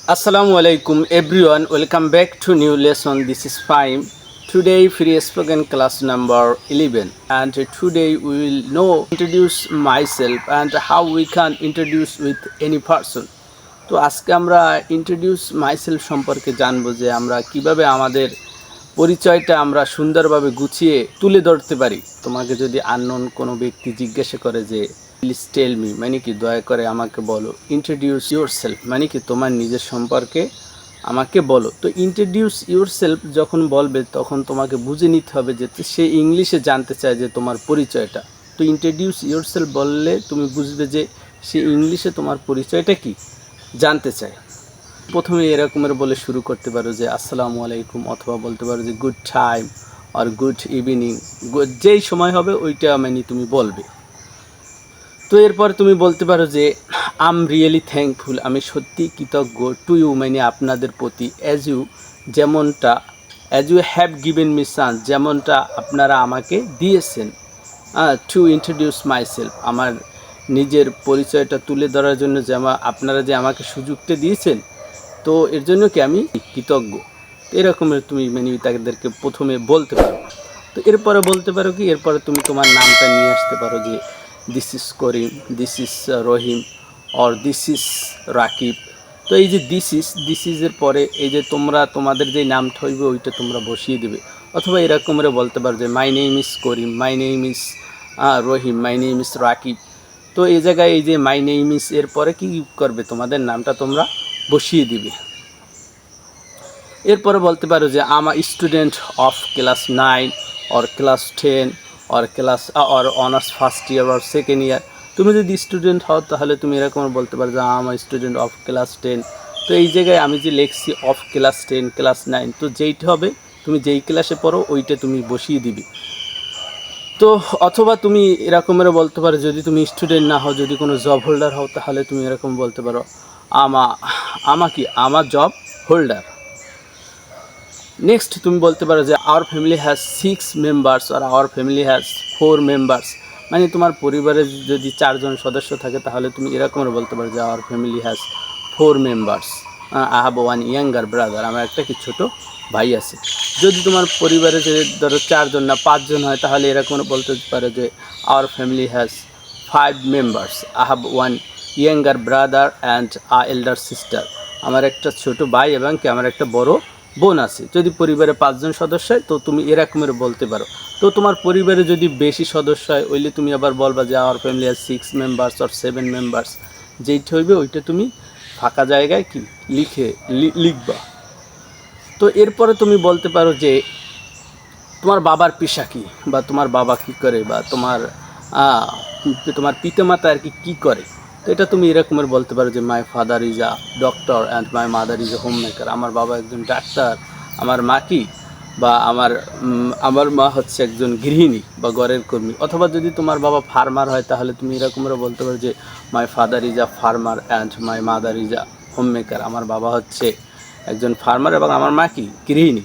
Assalamu alaikum everyone. Welcome back to new lesson. This is Fahim. Today free spoken class number 11, and today we will know introduce myself and how we can introduce with any person. তো আজকে আমরা introduce myself সম্পর্কে জানবো যে আমরা কিভাবে আমাদের পরিচয়টা আমরা সুন্দরভাবে গুছিয়ে তুলে ধরতে পারি। তোমাকে যদি আননোন কোনো ব্যক্তি জিজ্ঞাসা করে যে প্লিজ টেল মি, মানে কি দয়া করে আমাকে বলো, ইন্ট্রোডিউস ইউরসেলফ মানে কি তোমার নিজের সম্পর্কে আমাকে বলো। তো ইন্ট্রোডিউস ইউরসেলফ যখন বলবে তখন তোমাকে বুঝে নিতে হবে যে সে ইংলিশে জানতে চায় যে তোমার পরিচয়টা। তো ইন্ট্রোডিউস ইউরসেলফ বললে তুমি বুঝবে যে সে ইংলিশে তোমার পরিচয়টা কি জানতে চায়। প্রথমে এরকমের বলে শুরু করতে পারো যে আসসালামু আলাইকুম, অথবা বলতে পারো যে গুড টাইম আর গুড ইভিনিং, যেই সময় হবে ওইটা মানে তুমি বলবে। তো এরপর তুমি বলতে পারো যে আম রিয়েলি থ্যাঙ্কফুল, আমি সত্যি কৃতজ্ঞ, টু ইউ মানে আপনাদের প্রতি, as you have given me chance, যেমনটা আপনারা আমাকে দিয়েছেন, টু ইন্ট্রোডিউস মাইসেলফ, আমার নিজের পরিচয়টা তুলে ধরার জন্য যেমন আপনারা যে আমাকে সুযোগটা দিয়েছেন, তো এর জন্য কি আমি কৃতজ্ঞ। এরকমের তুমি মানে তাদেরকে প্রথমে বলতে পারো। তো এরপরে বলতে পারো কি, এরপরে তুমি তোমার নামটা নিয়ে আসতে পারো যে this is Karim, this is Rahim, or this is Rakib. তো এই যে দিস ইজের পরে এই যে তোমাদের যে নামটা হইবে ওইটা তোমরা বসিয়ে দেবে। অথবা এরকমের বলতে পারো যে my name is Karim, my name is Rahim, my name is Rakib. তো এই জায়গায় এই যে মাই নেম ইজ এর পরে কী করবে, তোমাদের নামটা তোমরা বসিয়ে দিবে। এরপরে বলতে পারো যে I'm student of class 9 or class 10 or honours first year or second year. তুমি যদি স্টুডেন্ট হও তাহলে তুমি এরকম বলতে পারো যে আম স্টুডেন্ট অফ ক্লাস 10। তো এই জায়গায় আমি যে লিখছি অফ ক্লাস 10 ক্লাস 9, তো যেইটা হবে তুমি যেই ক্লাসে পড়ো ওইটা তুমি বসিয়ে দিবি। তো অথবা তুমি এরকমেরও বলতে পারো, যদি তুমি স্টুডেন্ট না হও, যদি কোনো জব হোল্ডার হও, তাহলে তুমি এরকম বলতে পারো আমার জব হোল্ডার। নেক্সট তুমি বলতে পারো যে আওয়ার ফ্যামিলি হ্যাজ 6 মেম্বার্স আর আওয়ার ফ্যামিলি হ্যাজ 4 মেম্বার্স, মানে তোমার পরিবারে যদি 4জন সদস্য থাকে তাহলে তুমি এরকমের বলতে পারো যে our family has 4 members, I have one younger brother, আমার একটা কি ছোটো ভাই আছে। যদি তোমার পরিবারে যে ধরো 4জন না 5জন হয় তাহলে এরকম বলতে পারো যে our family has 5 members, I have one younger brother and elder sister, আমার একটা ছোট ভাই এবং কি আমার একটা বড় বোন আছে। যদি পরিবারে 5জন সদস্য হয় তো তুমি এরকমের বলতে পারো। তো তোমার পরিবারে যদি বেশি সদস্য হয় ওইলে তুমি আবার বলবা যে our family has 6 members or 7 members, যেইটা হইবে ওইটা তুমি ফাঁকা জায়গায় কি লিখবা। তো এরপরে তুমি বলতে পারো যে তোমার বাবার পেশা কী, বা তোমার বাবা কী করে, বা তোমার পিতামাতা আর কি কী করে। তো এটা তুমি এরকমের বলতে পারো যে my father is a doctor and my mother is a home maker, আমার বাবা একজন ডাক্তার, আমার মা কি, বা আমার মা হচ্ছে একজন গৃহিণী বা ঘরের কর্মী। অথবা যদি তোমার বাবা ফার্মার হয় তাহলে তুমি এরকমেরও বলতে পারো যে my father is a farmer and my mother is a home maker, আমার বাবা হচ্ছে একজন ফার্মার এবং আমার মা কি গৃহিণী।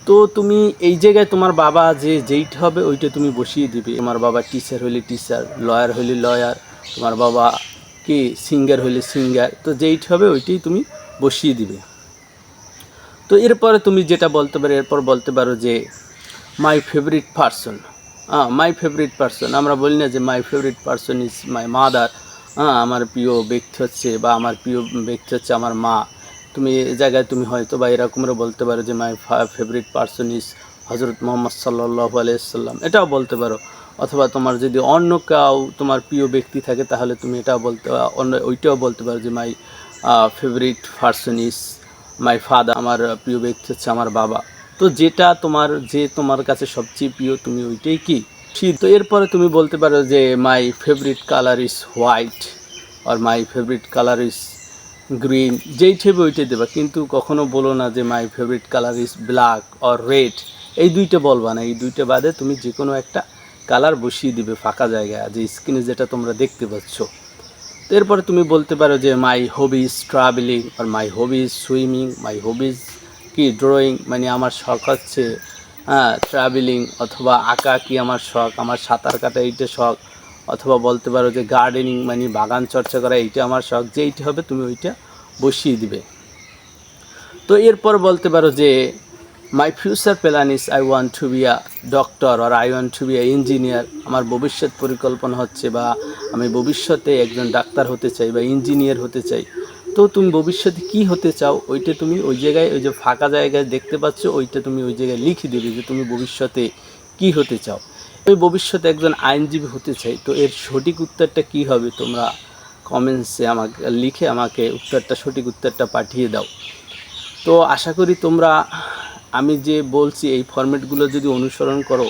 তো তুমি এই জায়গায় তোমার বাবা যেইটা হবে ওইটা তুমি বসিয়ে দিবে। তোমার বাবা টিচার হলে টিচার, লয়ার হলে লয়ার, তোমার বাবা কি সিঙ্গার হলে সিঙ্গার, তো যেইটা হবে ওইটাই তুমি বসিয়ে দিবে। তো এরপরে তুমি যেটা বলতে পারো, এরপর বলতে পারো যে my favourite person, my favourite person, আমরা বলি না যে my favourite person is my mother, আমার প্রিয় ব্যক্তি হচ্ছে বা আমার প্রিয় ব্যক্তি হচ্ছে আমার মা। তুমি এই জায়গায় তুমি হয়তো বা এরকমেরও বলতে পারো যে মাই ফেভারিট পারসন ইজ হজরত মোহাম্মদ সাল্লাল্লাহু আলাইহি সাল্লাম, এটাও বলতে পারো। অথবা তোমার যদি অন্য কাউ তোমার প্রিয় ব্যক্তি থাকে তাহলে তুমি এটাও ওইটাও বলতে পারো যে my favourite person is my father, আমার প্রিয় ব্যক্তি হচ্ছে আমার বাবা। তো তোমার কাছে সবচেয়ে প্রিয় তুমি ওইটাই কি শীত। তো এরপরে তুমি বলতে পারো যে my favourite colour is white আর my favourite colour is green, যেই ঠেবে ওইটাই দেবা, কিন্তু কখনো বলো না যে my favourite colour is black or red, এই দুইটা বলবা না। এই দুইটা বাদে তুমি যে কোনো একটা কালার বসিয়ে দিবে ফাঁকা জায়গায়, যে স্ক্রিনে যেটা তোমরা দেখতে পাচ্ছ। তো এরপরে তুমি বলতে পারো যে মাই হবিজ ট্রাভেলিং আর my hobbies swimming, my hobbies কি ড্রয়িং, মানে আমার শখ হচ্ছে ট্রাভেলিং, অথবা আঁকা কি আমার শখ, আমার সাঁতার কাটা এইটা শখ। অথবা বলতে পারো যে গার্ডেনিং মানে বাগান চর্চা করা এইটা আমার শখ, যেইটা হবে তুমি ওইটা বসিয়ে দিবে। তো এরপর বলতে পারো যে my future plan is I want to be a doctor আর I want to be a engineer. আমার ভবিষ্যৎ পরিকল্পনা হচ্ছে বা আমি ভবিষ্যতে একজন ডাক্তার হতে চাই বা ইঞ্জিনিয়ার হতে চাই। তো তুমি ভবিষ্যতে কি হতে চাও ওইটা তুমি ওই জায়গায়, ওই যে ফাঁকা জায়গায় দেখতে পাচ্ছ, ওইটা তুমি ওই জায়গায় লিখে দেবে যে তুমি ভবিষ্যতে কি হতে চাও। ওই ভবিষ্যতে একজন আইনজীবী হতে চাই। তো এর সঠিক উত্তরটা কি হবে তোমরা কমেন্টসে আমাকে লিখে আমাকে উত্তরটা, সঠিক উত্তরটা পাঠিয়ে দাও। তো আশা করি তোমরা আমি যে বলছি এই ফরম্যাটগুলো যদি অনুসরণ করো,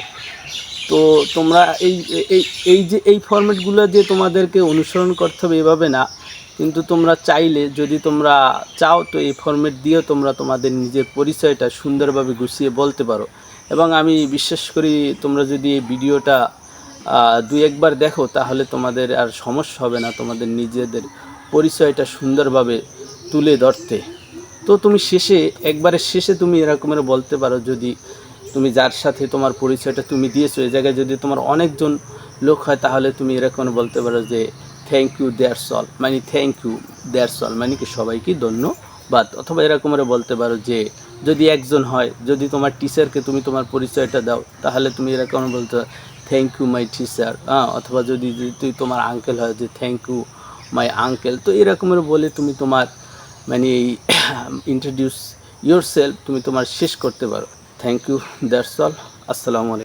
তো তোমরা এই এই এই যে এই ফরম্যাটগুলো যে তোমাদেরকে অনুসরণ করতে হবে এভাবে না, কিন্তু তোমরা চাইলে যদি তোমরা চাও তো এই ফরম্যাট দিয়েও তোমরা তোমাদের নিজের পরিচয়টা সুন্দরভাবে গুছিয়ে বলতে পারো। এবং আমি বিশ্বাস করি তোমরা যদি এই ভিডিওটা দুই একবার দেখো তাহলে তোমাদের আর সমস্যা হবে না তোমাদের নিজেদের পরিচয়টা সুন্দরভাবে তুলে ধরতে। তো তুমি শেষে, একবারে শেষে তুমি এরকমের বলতে পারো, যদি তুমি যার সাথে তোমার পরিচয়টা তুমি দিয়েছো এই জায়গায় যদি তোমার অনেকজন লোক হয় তাহলে তুমি এরকম বলতে পারো যে থ্যাংক ইউ দ্যাটস অল, মানে থ্যাংক ইউ দ্যাটস অল মানে কি সবাইকে ধন্যবাদ। অথবা এরকমরে বলতে পারো যে যদি একজন হয়, যদি তোমার টিচারকে তুমি তোমার পরিচয়টা দাও তাহলে তুমি এরকম বলতে থ্যাংক ইউ মাই টিচার। অথবা যদি তুই তোমার আঙ্কেল হয় যে থ্যাংক ইউ মাই আঙ্কেল। তো এরকমের বলে তুমি তোমার মানে এই ইন্ট্রোডিউস ইয়োর সেলফ তুমি তোমার শেষ করতে পারো। Thank you that's all. আসসালামু আলাইকুম।